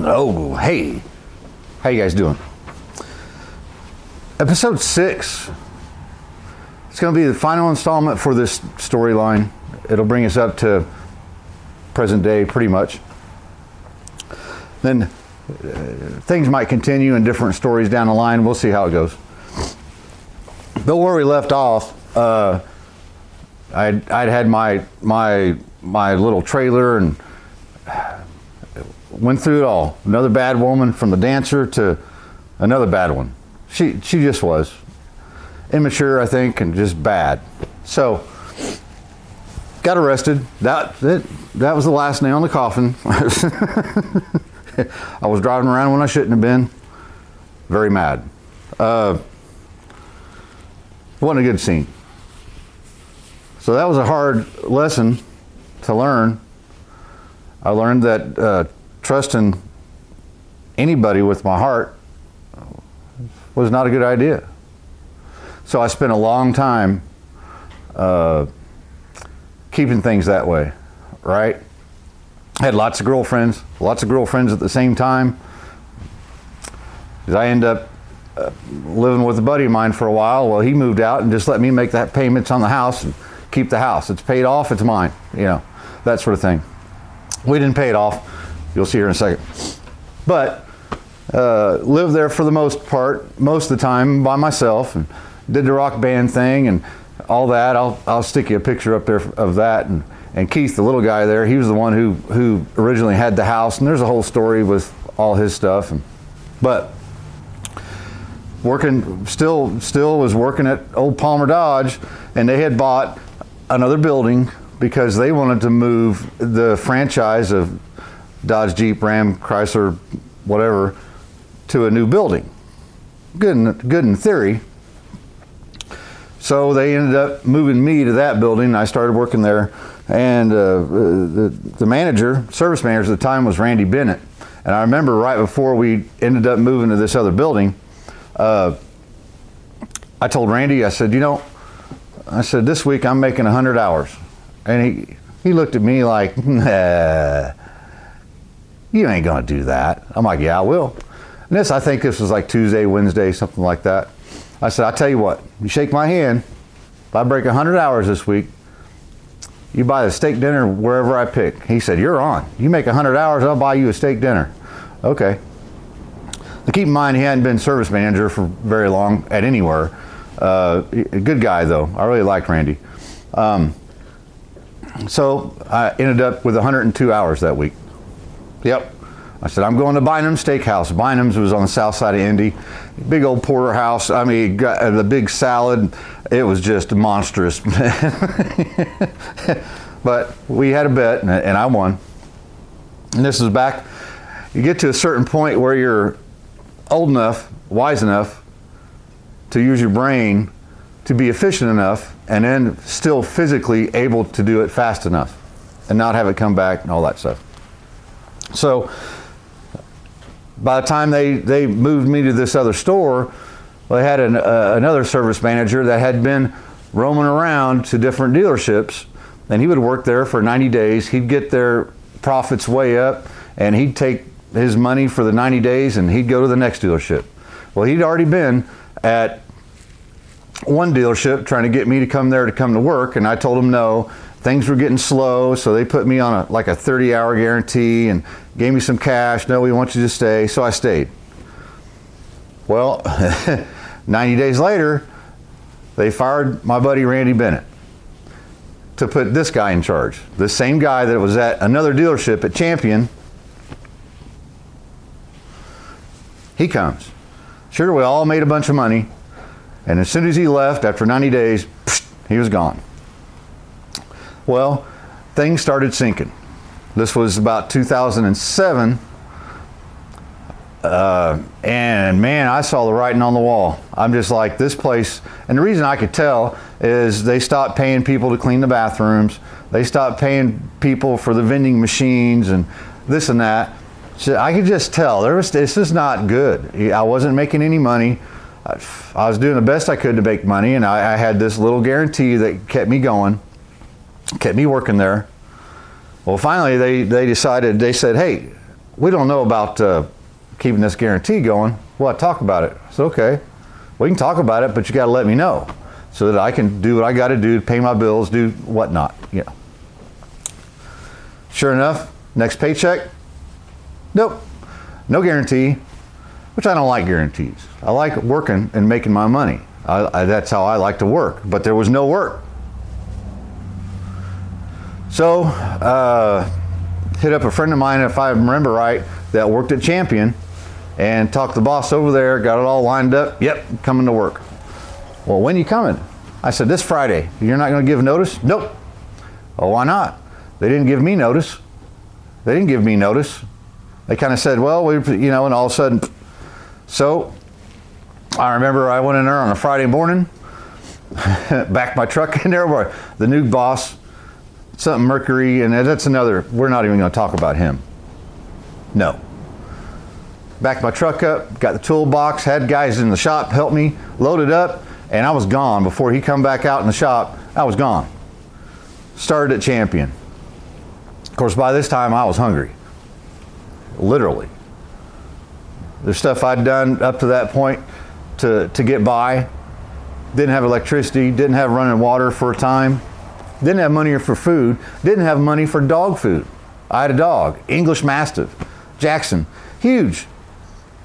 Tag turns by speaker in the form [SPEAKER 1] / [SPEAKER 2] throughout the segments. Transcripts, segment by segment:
[SPEAKER 1] Oh, hey. How you guys doing? Episode 6. It's going to be the final installment for this storyline. It'll bring us up to present day pretty much. Then things might continue in different stories down the line. We'll see how it goes. But where we left off, I'd had my little trailer and went through it all. Another bad woman, from the dancer to another bad one. She just was immature, I think, and just bad. So got arrested. That was the last nail in the coffin. I was driving around when I shouldn't have been. Very mad. Wasn't a good scene. So that was a hard lesson to learn. I learned that trusting anybody with my heart was not a good idea. So I spent a long time keeping things that way, right? I had lots of girlfriends at the same time. I ended up living with a buddy of mine for a while. Well, he moved out and just let me make that payments on the house and keep the house. It's paid off, it's mine, that sort of thing. We didn't pay it off. You'll see here in a second. But lived there for the most part, most of the time by myself, and did the rock band thing and all that. I'll stick you a picture up there of that. And Keith, the little guy there, he was the one who originally had the house, and there's a whole story with all his stuff. But working, still was working at Old Palmer Dodge, and they had bought another building because they wanted to move the franchise of Dodge, Jeep, Ram, Chrysler, whatever, to a new building. Good in theory. So they ended up moving me to that building, and I started working there. And the manager, service manager at the time, was Randy Bennett. And I remember right before we ended up moving to this other building, I told Randy, I said, this week I'm making 100 hours. And he looked at me like, nah, you ain't gonna do that. I'm like, yeah, I will. And I think this was like Tuesday, Wednesday, something like that. I said, I'll tell you what, you shake my hand, if I break 100 hours this week, you buy a steak dinner wherever I pick. He said, you're on. You make 100 hours, I'll buy you a steak dinner. Okay. Now keep in mind, he hadn't been service manager for very long at anywhere. A good guy, though. I really liked Randy. So I ended up with 102 hours that week. Yep. I said, I'm going to Bynum's Steakhouse. Bynum's was on the south side of Indy. Big old porterhouse. I mean, got the big salad. It was just monstrous. But we had a bet, and I won. And this is back, you get to a certain point where you're old enough, wise enough to use your brain to be efficient enough, and then still physically able to do it fast enough and not have it come back and all that stuff. So by the time they moved me to this other store, they had another service manager that had been roaming around to different dealerships, and he would work there for 90 days. He'd get their profits way up, and he'd take his money for the 90 days and he'd go to the next dealership. Well, he'd already been at one dealership trying to get me to come there to come to work, and I told him no. Things were getting slow, so they put me on a 30-hour guarantee and gave me some cash. No, we want you to stay. So I stayed. Well, 90 days later, they fired my buddy Randy Bennett to put this guy in charge. The same guy that was at another dealership at Champion. He comes. Sure, we all made a bunch of money. And as soon as he left, after 90 days, he was gone. Well, things started sinking. This was about 2007. And man, I saw the writing on the wall. I'm just like, this place, and the reason I could tell is they stopped paying people to clean the bathrooms. They stopped paying people for the vending machines and this and that. So I could just tell this is not good. I wasn't making any money. I was doing the best I could to make money, and I had this little guarantee that kept me going, kept me working there. Well, finally they decided, they said, hey, we don't know about keeping this guarantee going. Well, talk about it. So, okay, we can talk about it, but you got to let me know so that I can do what I got to do, pay my bills, do whatnot. Yeah. Sure enough, next paycheck, nope, no guarantee, which I don't like guarantees. I like working and making my money. That's how I like to work, but there was no work. So, hit up a friend of mine, if I remember right, that worked at Champion, and talked the boss over there, got it all lined up. Yep, coming to work. Well, when are you coming? I said, this Friday. You're not going to give notice? Nope. Oh, why not? They didn't give me notice. They didn't give me notice. They kind of said, well, and all of a sudden. So I remember I went in there on a Friday morning, backed my truck in there where the new boss, something Mercury, and that's another, we're not even going to talk about him. No. Backed my truck up, got the toolbox, had guys in the shop help me, loaded up, and I was gone. Before he come back out in the shop, I was gone. Started at Champion. Of course, by this time I was hungry. Literally. The stuff I'd done up to that point to get by, didn't have electricity, didn't have running water for a time, didn't have money for food, didn't have money for dog food. I had a dog, English Mastiff, Jackson, huge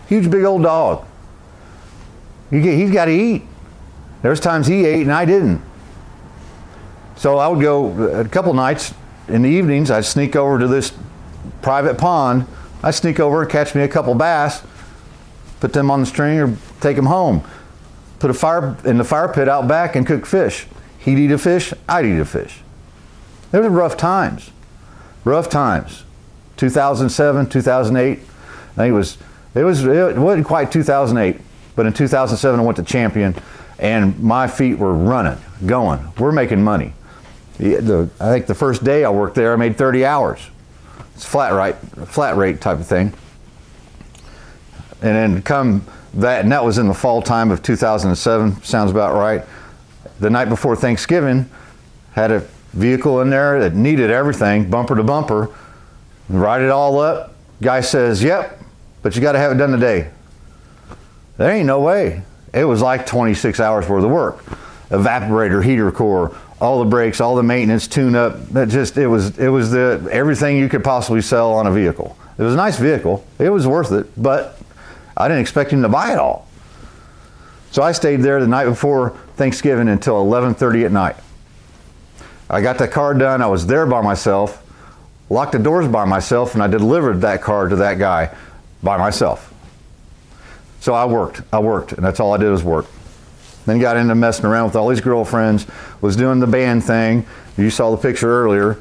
[SPEAKER 1] big old dog. He's got to eat. There's times he ate and I didn't. So I would go a couple nights in the evenings, I'd sneak over to this private pond. I'd sneak over and catch me a couple bass, put them on the string or take them home. Put a fire in the fire pit out back and cook fish. He'd eat a fish, I'd eat a fish. There were rough times. 2007, 2008. I think it wasn't quite 2008, but in 2007 I went to Champion and my feet were running, going. We're making money. I think the first day I worked there, I made 30 hours. It's flat rate type of thing. And then and that was in the fall time of 2007, sounds about right. The night before Thanksgiving, had a vehicle in there that needed everything, bumper to bumper, write it all up. Guy says, yep, but you got to have it done today. There ain't no way. It was like 26 hours worth of work. Evaporator, heater core, all the brakes, all the maintenance, tune-up. It was everything you could possibly sell on a vehicle. It was a nice vehicle. It was worth it, but I didn't expect him to buy it all. So I stayed there the night before Thanksgiving until 11:30 at night. I got that car done. I was there by myself, locked the doors by myself, and I delivered that car to that guy by myself. So I worked, and that's all I did was work. Then got into messing around with all these girlfriends, was doing the band thing. You saw the picture earlier.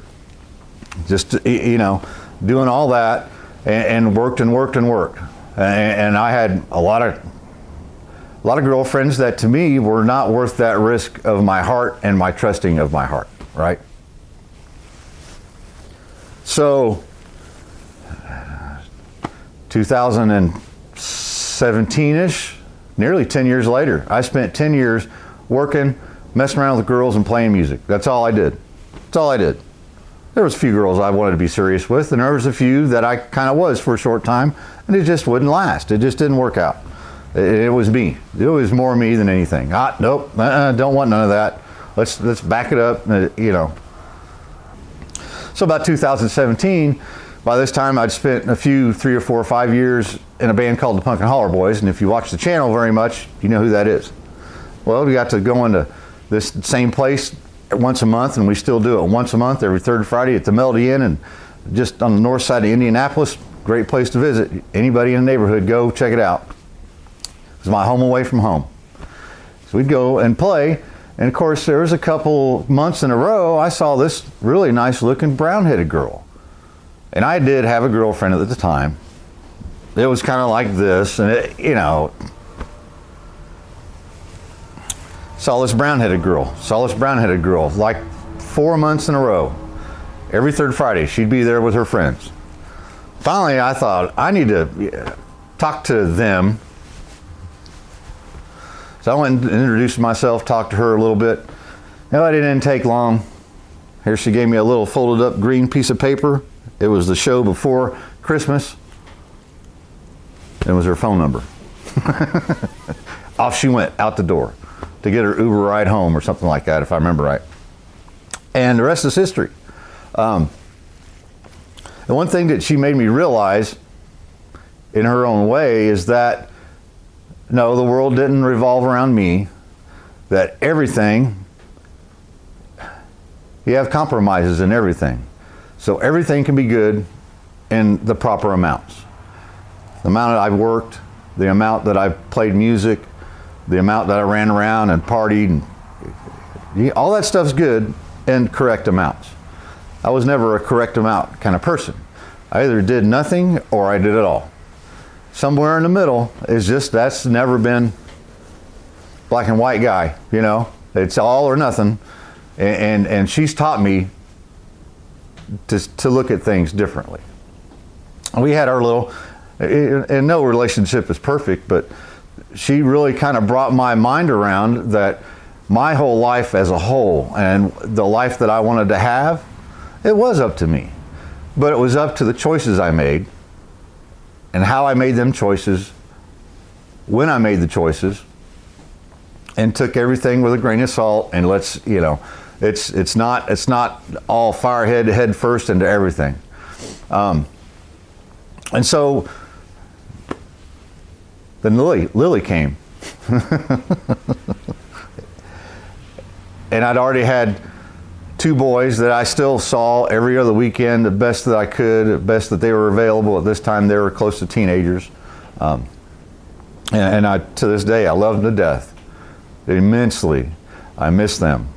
[SPEAKER 1] Just, doing all that and worked. And I had a lot of girlfriends that to me were not worth that risk of my heart and my trusting of my heart, right? So, 2017-ish, nearly 10 years later, I spent 10 years working, messing around with girls and playing music. That's all I did. There was a few girls I wanted to be serious with, and there was a few that I kind of was for a short time, and it just wouldn't last. It just didn't work out. It was me. It was more me than anything. Nope, don't want none of that. Let's back it up, So about 2017, by this time I'd spent 3 or 4 or 5 years in a band called the Punk and Holler Boys, and if you watch the channel very much, you know who that is. Well, we got to go into this same place once a month, and we still do it once a month, every third Friday at the Melody Inn, and just on the north side of Indianapolis. Great place to visit. Anybody in the neighborhood, go check it out. It was my home away from home. So we'd go and play, and of course there was a couple months in a row I saw this really nice looking brown-headed girl. And I did have a girlfriend at the time. It was kind of like this, and saw this brown-headed girl, like 4 months in a row. Every third Friday, she'd be there with her friends. Finally, I thought, I need to talk to them. So I went and introduced myself, talked to her a little bit. No, it didn't take long. Here she gave me a little folded up green piece of paper. It was the show before Christmas. It was her phone number. Off she went out the door to get her Uber ride home or something like that, if I remember right. And the rest is history. The one thing that she made me realize in her own way is that no, the world didn't revolve around me, that everything, you have compromises in everything. So everything can be good in the proper amounts. The amount that I've worked, the amount that I've played music, the amount that I ran around and partied, and all that stuff's good in correct amounts. I was never a correct amount kind of person. I either did nothing or I did it all. Somewhere in the middle is just, that's never been black and white guy, you know. It's all or nothing. And she's taught me to look at things differently. We had our little, and no relationship is perfect, but she really kind of brought my mind around that my whole life as a whole and the life that I wanted to have, it was up to me. But it was up to the choices I made and how I made them choices, when I made the choices, and took everything with a grain of salt. And let's, you know, it's not all fire head first into everything. And so then Lily came. And I'd already had 2 boys that I still saw every other weekend, the best that I could, the best that they were available. At this time, they were close to teenagers. And I, to this day, I love them to death. Immensely. I miss them.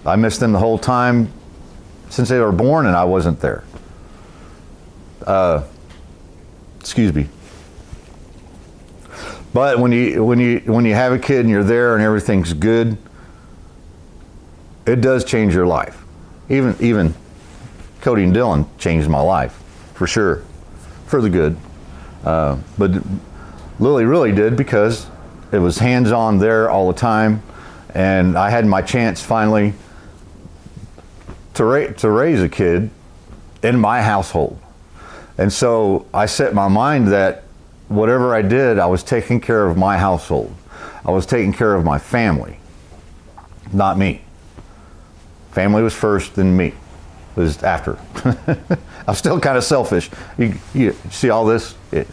[SPEAKER 1] I missed them the whole time since they were born, and I wasn't there. Excuse me. But when you have a kid and you're there and everything's good, it does change your life. Even Cody and Dylan changed my life, for sure, for the good. But Lily really did, because it was hands-on there all the time, and I had my chance finally to raise a kid in my household. And so I set my mind that whatever I did, I was taking care of my household. I was taking care of my family, not me. Family was first, then me was after. I'm still kind of selfish. You see all this? It's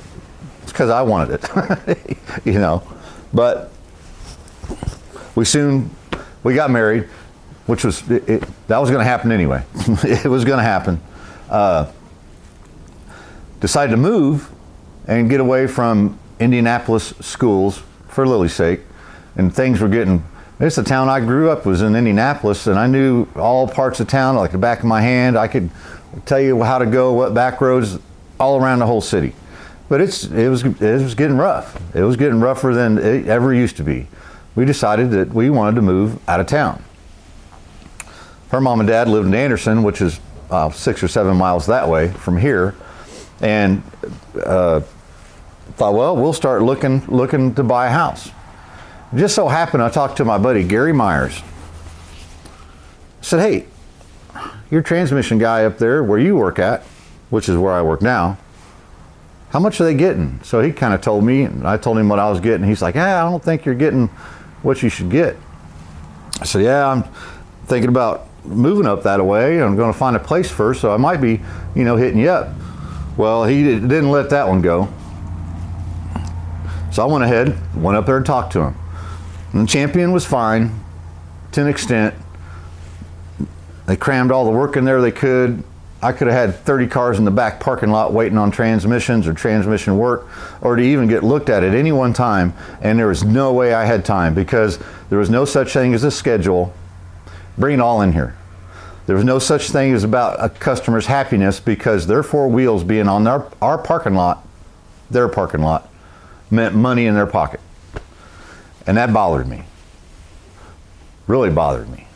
[SPEAKER 1] because I wanted it, you know. But we got married, which was, that was going to happen anyway. It was going to happen. Decided to move and get away from Indianapolis schools for Lily's sake. And things were getting, it's the town I grew up, was in Indianapolis, and I knew all parts of town like the back of my hand. I could tell you how to go, what back roads, all around the whole city. But it was getting rough. It was getting rougher than it ever used to be. We decided that we wanted to move out of town. Her mom and dad lived in Anderson, which is 6 or 7 miles that way from here, and thought, well, we'll start looking to buy a house. It just so happened I talked to my buddy Gary Myers. I said, hey, your transmission guy up there where you work at, which is where I work now, how much are they getting? So he kind of told me, and I told him what I was getting. He's like, I don't think you're getting what you should get. I said, yeah, I'm thinking about moving up that way. I'm going to find a place first, so I might be, hitting you up. Well, he didn't let that one go. So I went ahead, went up there and talked to him. And the Champion was fine to an extent. They crammed all the work in there they could. I could have had 30 cars in the back parking lot waiting on transmissions or transmission work, or to even get looked at any one time, and there was no way I had time, because there was no such thing as a schedule. Bring it all in here. There was no such thing as about a customer's happiness, because their 4 wheels being on our parking lot, their parking lot, meant money in their pocket. And that bothered me. Really bothered me.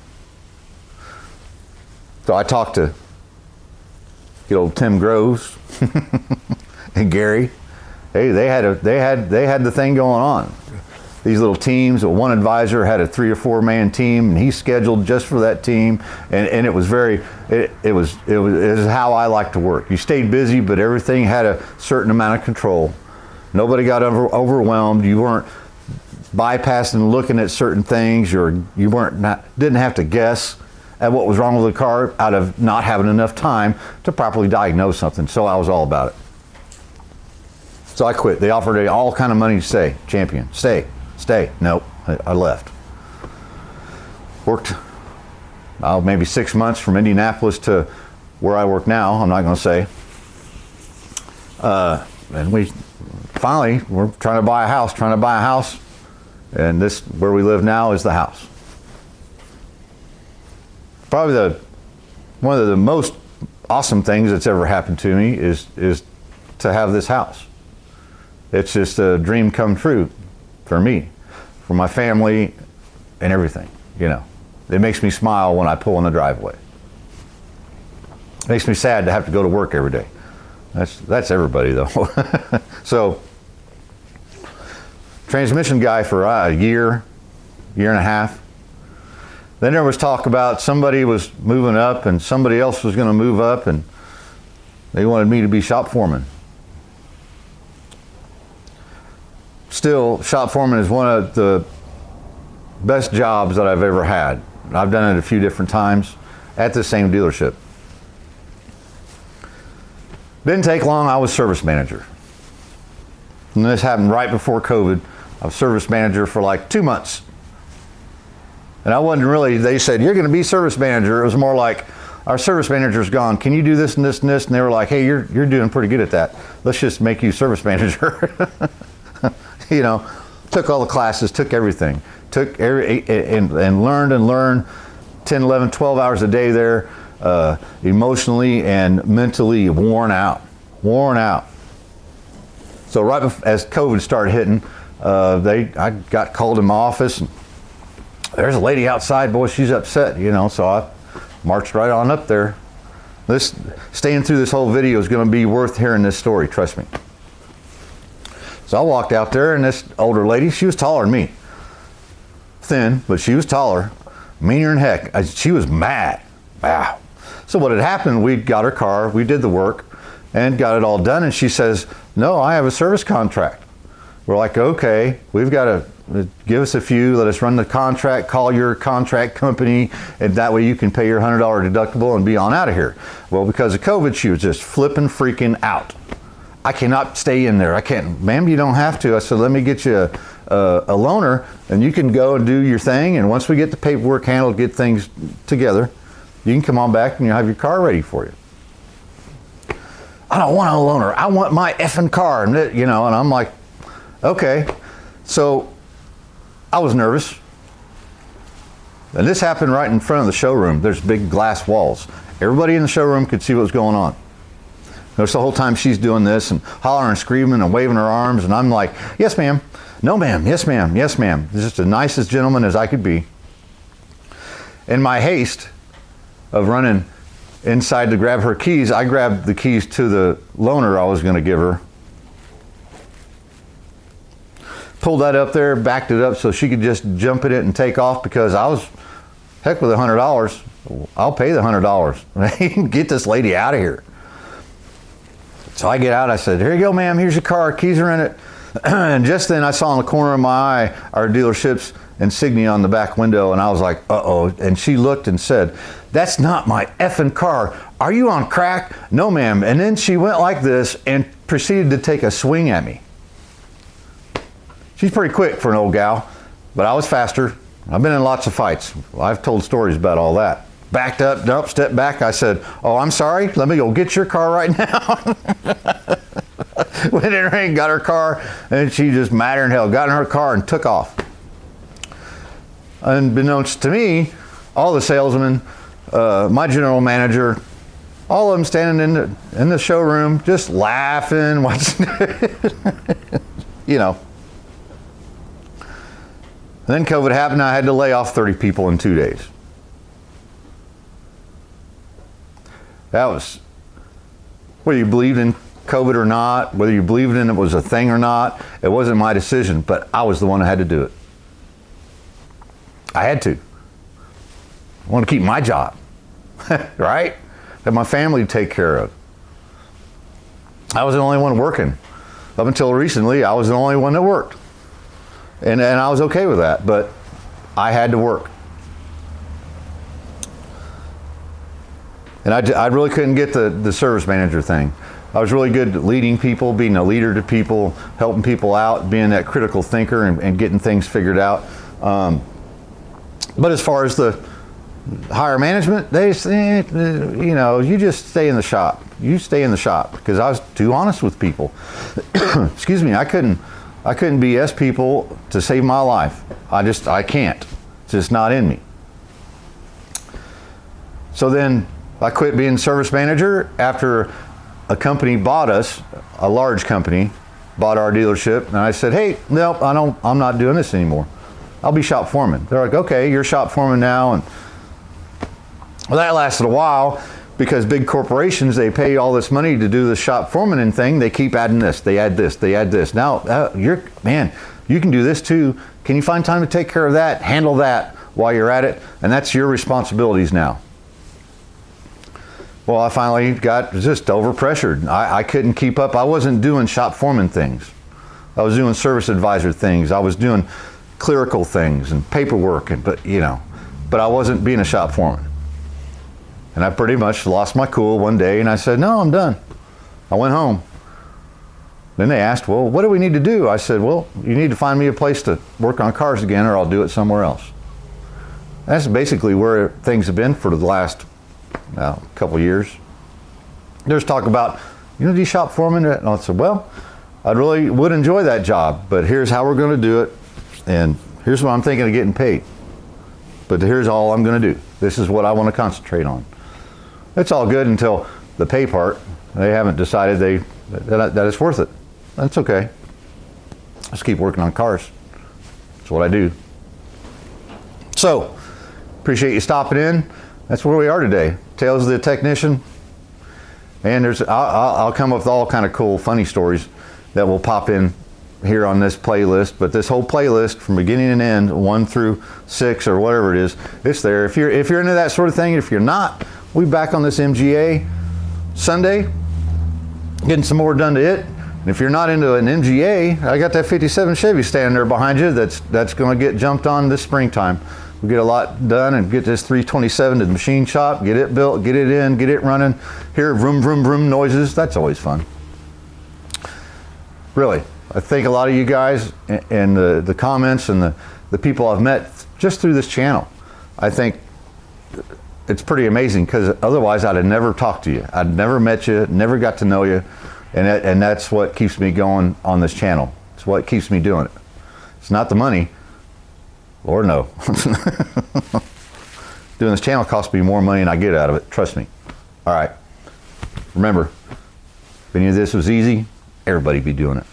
[SPEAKER 1] So I talked to good old Tim Groves and Gary. They had the thing going on. These little teams. One advisor had a 3 or 4 man team, and he scheduled just for that team. And it was it was how I like to work. You stayed busy, but everything had a certain amount of control. Nobody got overwhelmed. You weren't bypassing looking at certain things, or you didn't have to guess at what was wrong with the car out of not having enough time to properly diagnose something. So I was all about it. So I quit. They offered me all kind of money to stay. Champion, stay. Nope, I left. Worked maybe 6 months from Indianapolis to where I work now. I'm not going to say. And we're trying to buy a house. And this, where we live now, is the house. Probably one of the most awesome things that's ever happened to me is to have this house. It's just a dream come true for me, for my family, and everything. You know, it makes me smile when I pull in the driveway. It makes me sad to have to go to work every day. That's everybody though. So, transmission guy for a year and a half. Then there was talk about somebody was moving up and somebody else was going to move up, and they wanted me to be shop foreman. Still, shop foreman is one of the best jobs that I've ever had. I've done it a few different times at the same dealership. Didn't take long, I was service manager. And this happened right before COVID. I was service manager for like 2 months. And I wasn't really, they said, you're going to be service manager. It was more like, our service manager's gone. Can you do this and this and this? And they were like, hey, you're doing pretty good at that. Let's just make you service manager. You know, took all the classes, took everything. And learned 10, 11, 12 hours a day there, emotionally and mentally worn out. So right as COVID started hitting, I got called in my office, and there's a lady outside, boy, she's upset, you know, so I marched right on up there. Staying through this whole video is going to be worth hearing this story, trust me. So I walked out there, and this older lady, she was taller than me. Thin, but she was taller, meaner than heck. She was mad. Wow. So what had happened, we got her car, we did the work, and got it all done, and she says, no, I have a service contract. We're like, okay, we've got to give us a few, let us run the contract, call your contract company, and that way you can pay your $100 deductible and be on out of here. Well, because of COVID, she was just flipping freaking out. I cannot stay in there. I can't. Ma'am, you don't have to. I said, let me get you a loaner, and you can go and do your thing, and once we get the paperwork handled, get things together, you can come on back and you'll have your car ready for you. I don't want a loaner. I want my effing car. And you know, and I'm like, okay. So I was nervous. And this happened right in front of the showroom. There's big glass walls. Everybody in the showroom could see what was going on. Notice the whole time she's doing this and hollering and screaming and waving her arms, and I'm like, yes, ma'am. No, ma'am. Yes, ma'am. Yes, ma'am. Just the nicest gentleman as I could be. In my haste of running inside to grab her keys, I grabbed the keys to the loaner I was going to give her. Pulled that up there, backed it up so she could just jump in it and take off, because I was, heck with $100. I'll pay the $100. Get this lady out of here. So I get out, I said, here you go, ma'am, here's your car, keys are in it. And just then I saw in the corner of my eye our dealership's insignia on the back window, and I was like, uh-oh. And she looked and said, that's not my effing car. Are you on crack? No, ma'am. And then she went like this and proceeded to take a swing at me. She's pretty quick for an old gal, but I was faster. I've been in lots of fights. I've told stories about all that. Backed up, nope, stepped back. I said, oh, I'm sorry. Let me go get your car right now. Went in there and got her car, and she just madder than hell. Got in her car and took off. Unbeknownst to me, all the salesmen, my general manager, all of them standing in the showroom, just laughing, watching, you know. And then COVID happened. I had to lay off 30 people in 2 days. That was, whether you believed in COVID or not, whether you believed in it was a thing or not, it wasn't my decision, but I was the one who had to do it. I had to. I want to keep my job, right? That my family to take care of. I was the only one working. Up until recently, I was the only one that worked. And I was okay with that, but I had to work. And I really couldn't get the service manager thing. I was really good at leading people, being a leader to people, helping people out, being that critical thinker and getting things figured out. But as far as the higher management, they say, you know, you just stay in the shop. You stay in the shop, because I was too honest with people. Excuse me, I couldn't BS people to save my life. I can't. It's just not in me. So then I quit being service manager after a company bought us, a large company, bought our dealership, and I said, hey, nope, I'm not doing this anymore. I'll be shop foreman. They're like, okay, you're shop foreman now. And well, that lasted a while, because big corporations, they pay all this money to do the shop foreman and thing. They keep adding this, they add this, they add this. Now, you can do this too. Can you find time to take care of that, handle that while you're at it? And that's your responsibilities now. Well, I finally got just overpressured. I couldn't keep up. I wasn't doing shop foreman things. I was doing service advisor things. I was doing clerical things and paperwork, but I wasn't being a shop foreman. And I pretty much lost my cool one day, and I said, no, I'm done. I went home. Then they asked, well, what do we need to do? I said, well, you need to find me a place to work on cars again, or I'll do it somewhere else. That's basically where things have been for the last couple years. There's talk about, these shop foremen, and I said, well, I really would enjoy that job, but here's how we're going to do it, and here's what I'm thinking of getting paid. But here's all I'm going to do. This is what I want to concentrate on. It's all good until the pay part. They haven't decided that it's worth it. That's okay. Just keep working on cars. That's what I do. So, appreciate you stopping in. That's where we are today. Tales of the Technician. And I'll come up with all kind of cool, funny stories that will pop in here on this playlist. But this whole playlist, from beginning and end, 1 through 6 or whatever it is, it's there. If you're into that sort of thing, if you're not, we'll be back on this MGA Sunday, getting some more done to it. And if you're not into an MGA, I got that 57 Chevy standing there behind you that's going to get jumped on this springtime. We'll get a lot done and get this 327 to the machine shop, get it built, get it in, get it running, hear vroom, vroom, vroom noises. That's always fun. Really, I think a lot of you guys and the comments and the people I've met just through this channel, I think it's pretty amazing, because otherwise I'd have never talked to you. I'd never met you, never got to know you, and that's what keeps me going on this channel. It's what keeps me doing it. It's not the money. Lord, no. Doing this channel costs me more money than I get out of it. Trust me. All right. Remember, if any of this was easy, everybody'd be doing it.